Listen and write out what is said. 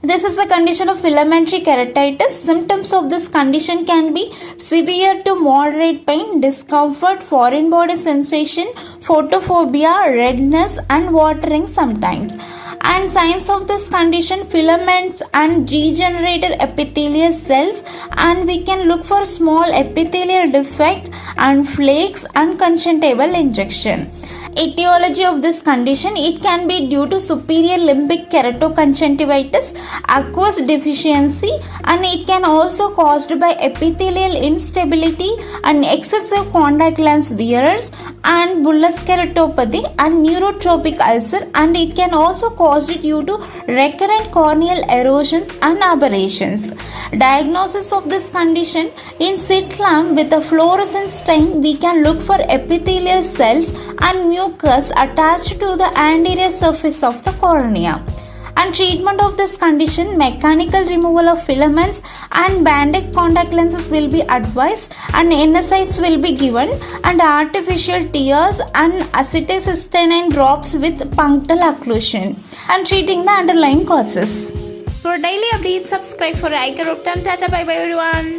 This is a condition of filamentary keratitis. Symptoms of this condition can be severe to moderate pain, discomfort, foreign body sensation, photophobia, redness and watering sometimes. And signs of this condition: filaments and regenerated epithelial cells, and we can look for small epithelial defect and flakes and conjunctival injection. Etiology of this condition: it can be due to superior limbic keratoconjunctivitis, aqueous deficiency, and it can also caused by epithelial instability and excessive contact lens wearers and bullous keratopathy and neurotropic ulcer, and it can also caused due to recurrent corneal erosions and aberrations. Diagnosis of this condition: in slit lamp with a fluorescent stain, we can look for epithelial cells and mucus attached to the anterior surface of the cornea. And treatment of this condition: mechanical removal of filaments and banded contact lenses will be advised, and NSAIDs will be given, and artificial tears and acetylcysteine drops with punctal occlusion, and treating the underlying causes. For daily updates, subscribe for iCare Optum. Tata, bye bye everyone.